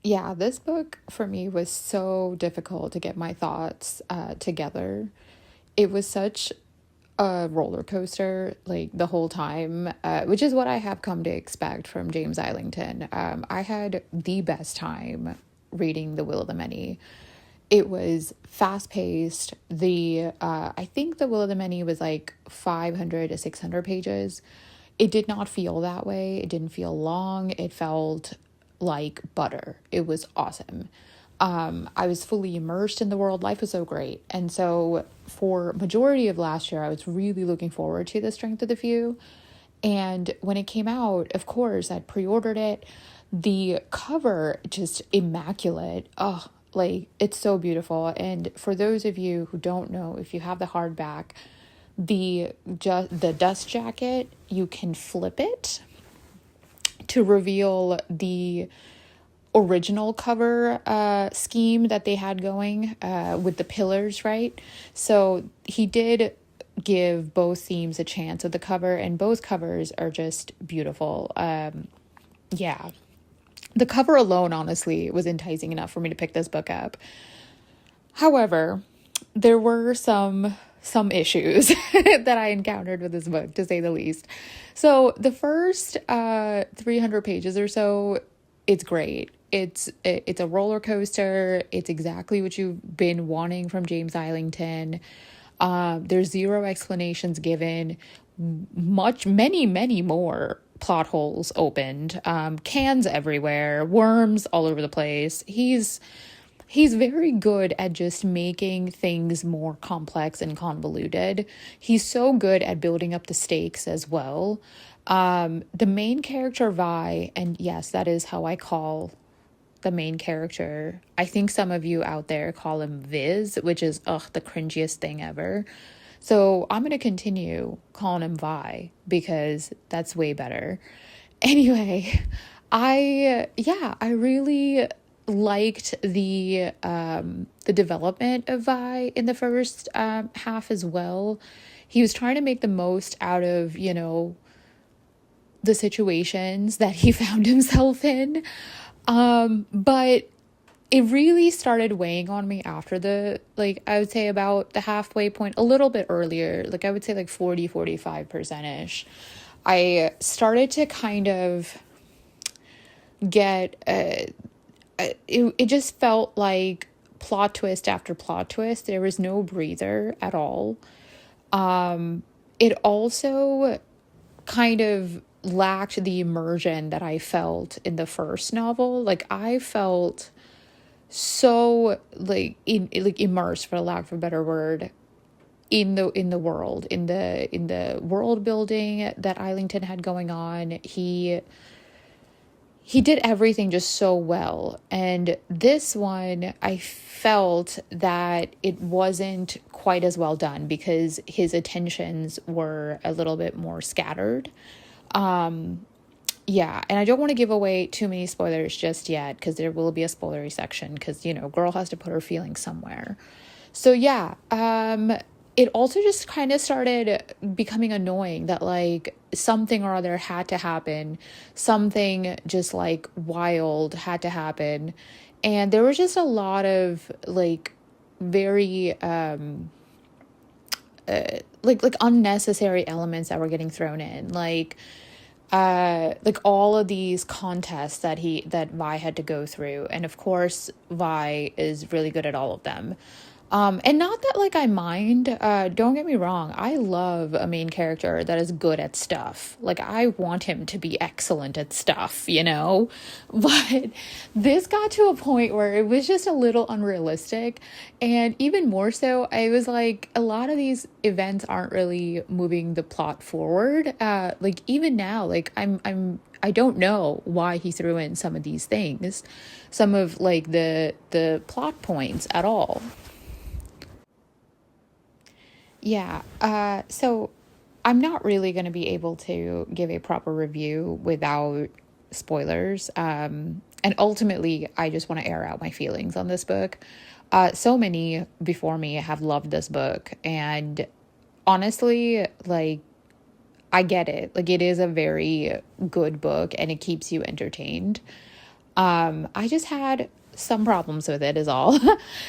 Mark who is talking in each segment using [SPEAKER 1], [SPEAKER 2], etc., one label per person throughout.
[SPEAKER 1] Yeah, this book for me was so difficult to get my thoughts together. It was such a roller coaster, like the whole time, which is what I have come to expect from James Islington. I had the best time reading The Will of the Many. It was fast paced. I think The Will of the Many was like 500 to 600 pages. It did not feel that way. It didn't feel long. It felt like butter. It was awesome. I was fully immersed in the world. Life was so great. And so for majority of last year, I was really looking forward to The Strength of the Few. And when it came out, of course, I'd pre-ordered it. The cover, just immaculate. Oh, like it's so beautiful. And for those of you who don't know, if you have the hardback, the dust jacket, you can flip it to reveal the original cover scheme that they had going with the pillars, right? So he did give both themes a chance with the cover, and both covers are just beautiful. Yeah. The cover alone, honestly, was enticing enough for me to pick this book up. However, there were some issues that I encountered with this book, to say the least. So the first 300 pages or so, it's great. It's a roller coaster. It's exactly what you've been wanting from James Islington. There's zero explanations given. Many more plot holes opened. Cans everywhere. Worms all over the place. He's very good at just making things more complex and convoluted. He's so good at building up the stakes as well. The main character, Vi, and yes, that is how I call the main character. I think some of you out there call him Viz, which is, the cringiest thing ever. So I'm going to continue calling him Vi because that's way better. Anyway, I really liked the development of Vi in the first half as well. He was trying to make the most out of, the situations that he found himself in. But it really started weighing on me after I would say about the halfway point, a little bit earlier, I would say 45%-ish. I started to kind of get, it just felt like plot twist after plot twist. There was no breather at all. It also kind of lacked the immersion that I felt in the first novel. I felt so immersed, for lack of a better word, in the world, in the world building that Islington had going on. He did everything just so well. And this one, I felt that it wasn't quite as well done because his attentions were a little bit more scattered. Yeah, and I don't want to give away too many spoilers just yet because there will be a spoilery section because, girl has to put her feelings somewhere. So yeah, it also just kind of started becoming annoying that something or other had to happen. Something just wild had to happen. And there was just a lot of very unnecessary elements that were getting thrown in. All of these contests that Vi had to go through. And of course, Vi is really good at all of them. And not that I mind, don't get me wrong. I love a main character that is good at stuff. I want him to be excellent at stuff, but this got to a point where it was just a little unrealistic. And even more so, I was a lot of these events aren't really moving the plot forward. Even now, I don't know why he threw in some of these things, some of the plot points at all. Yeah, so I'm not really going to be able to give a proper review without spoilers. And ultimately, I just want to air out my feelings on this book. So many before me have loved this book. And honestly, I get it. It is a very good book and it keeps you entertained. I just had some problems with it is all.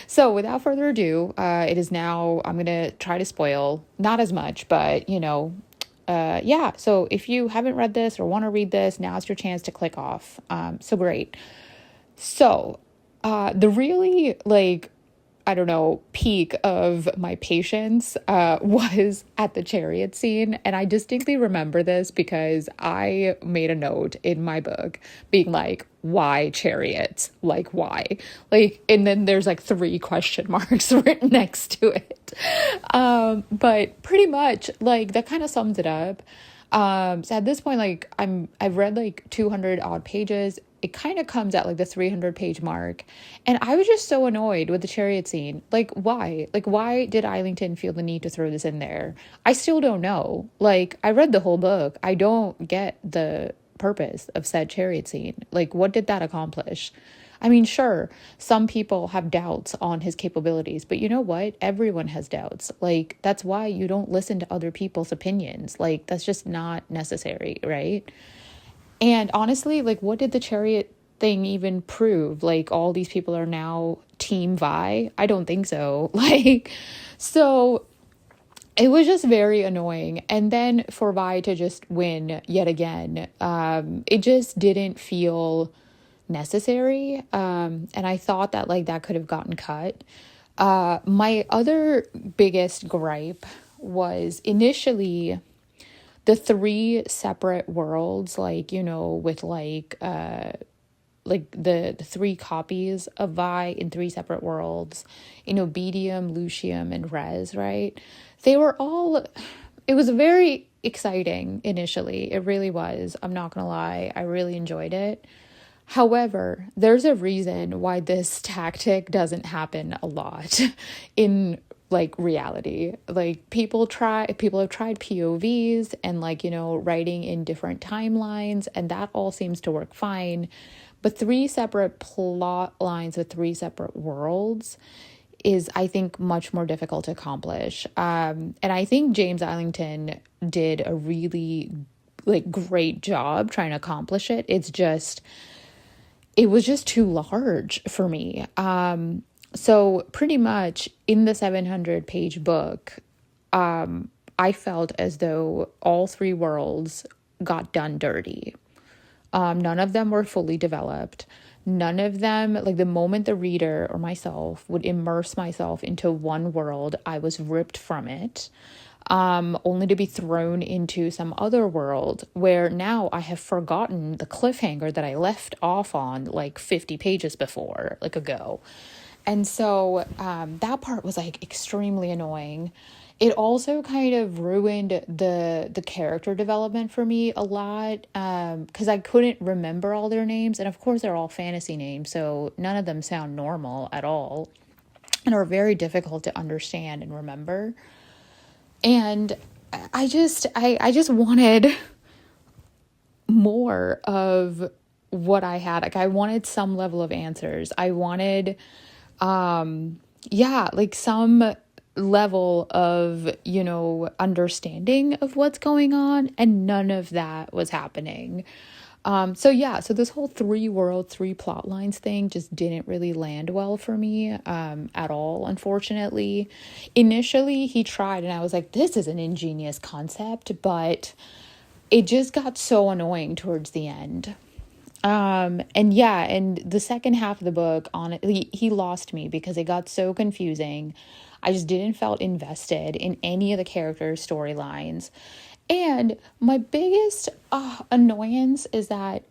[SPEAKER 1] So without further ado, it is now, I'm going to try to spoil, not as much, but yeah. So if you haven't read this or want to read this, now's your chance to click off. So great. So, the really, I don't know, peak of my patience was at the chariot scene. And I distinctly remember this because I made a note in my book being like, why chariots? Like, why? And then there's 3 question marks written next to it. But pretty much, that kind of sums it up. So at this point, I've read 200 odd pages. It kind of comes at the 300 page mark. And I was just so annoyed with the chariot scene. Why? Why did Islington feel the need to throw this in there? I still don't know. I read the whole book. I don't get the purpose of said chariot scene. What did that accomplish? I mean, sure, some people have doubts on his capabilities, but you know what? Everyone has doubts. That's why you don't listen to other people's opinions. That's just not necessary, right? And honestly, what did the chariot thing even prove? All these people are now Team Vi? I don't think so. So it was just very annoying. And then for Vi to just win yet again, it just didn't feel necessary. And I thought that that could have gotten cut. My other biggest gripe was initially the 3 separate worlds, with the 3 copies of Vi in 3 separate worlds, Obedium, Lucium, and Res, right? They were all, it was very exciting initially. It really was. I'm not gonna lie. I really enjoyed it. However, there's a reason why this tactic doesn't happen a lot in reality. People have tried POVs and writing in different timelines, and that all seems to work fine. But 3 separate plot lines with 3 separate worlds is, I think, much more difficult to accomplish. And I think James Islington did a really great job trying to accomplish it. It was just too large for me. So pretty much in the 700 page book, I felt as though all 3 worlds got done dirty. None of them were fully developed. None of them, the moment the reader or myself would immerse myself into one world, I was ripped from it. Only to be thrown into some other world where now I have forgotten the cliffhanger that I left off on 50 pages before, ago. And so that part was extremely annoying. It also kind of ruined the character development for me a lot, because I couldn't remember all their names. And of course, they're all fantasy names, so none of them sound normal at all and are very difficult to understand and remember. And I just wanted more of what I had. I wanted some level of answers. I wanted, some level of, understanding of what's going on. And none of that was happening. So this whole 3 world, 3 plot lines thing just didn't really land well for me, at all, unfortunately. Initially he tried and I was like, this is an ingenious concept, but it just got so annoying towards the end. And the second half of the book, honestly, he lost me because it got so confusing. I just didn't felt invested in any of the characters' storylines. And my biggest annoyance is that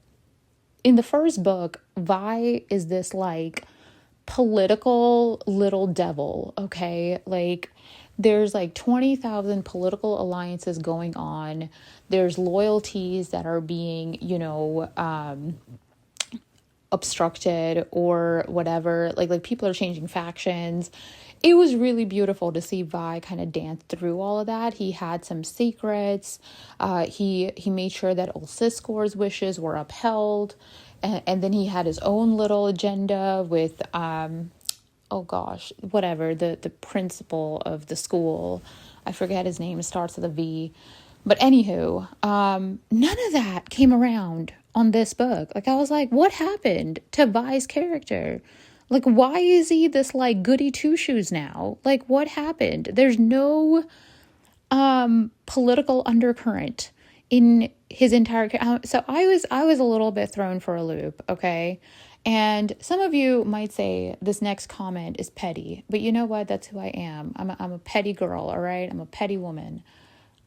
[SPEAKER 1] in the first book, Vi is this political little devil, okay? There's 20,000 political alliances going on. There's loyalties that are being, obstructed or whatever. People are changing factions. It was really beautiful to see Vi kind of dance through all of that. He had some secrets. He made sure that Ulciscor's wishes were upheld. And then he had his own little agenda with, the principal of the school. I forget his name. It starts with a V. But anywho, none of that came around on this book. Like, I was like, what happened to Vi's character? Like, why is he this, like, goody two-shoes now? Like, what happened? There's no political undercurrent in his entire so I was a little bit thrown for a loop, okay? And some of you might say this next comment is petty, but you know what? That's who I am. I'm a petty girl, all right? I'm a petty woman.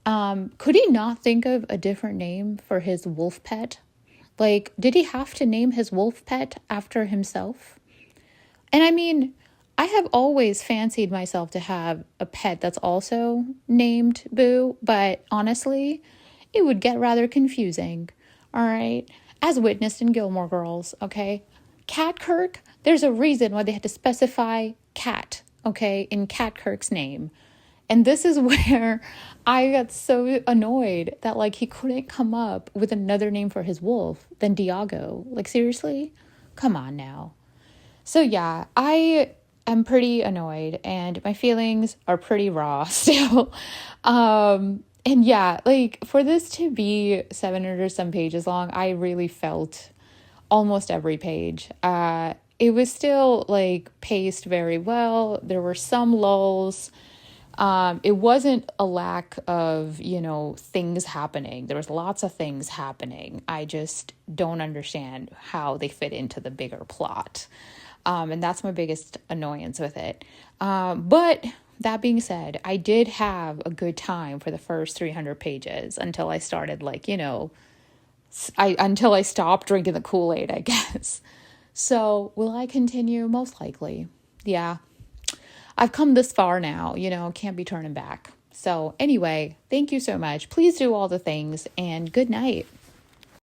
[SPEAKER 1] Could he not think of a different name for his wolf pet? Like, did he have to name his wolf pet after himself? And I mean, I have always fancied myself to have a pet that's also named Boo, but honestly, it would get rather confusing, all right? As witnessed in Gilmore Girls, okay? Cat Kirk, there's a reason why they had to specify cat, okay, in Cat Kirk's name. And this is where I got so annoyed that, like, he couldn't come up with another name for his wolf than Diago. Like, seriously? Come on now. So yeah, I am pretty annoyed and my feelings are pretty raw still. And yeah, like, for this to be 700 some pages long, I really felt almost every page. It was still, like, paced very well. There were some lulls. It wasn't a lack of, things happening. There was lots of things happening. I just don't understand how they fit into the bigger plot. And that's my biggest annoyance with it. But that being said, I did have a good time for the first 300 pages until I started, until I stopped drinking the Kool-Aid, I guess. So will I continue? Most likely. Yeah. I've come this far now, can't be turning back. So anyway, thank you so much. Please do all the things and good night.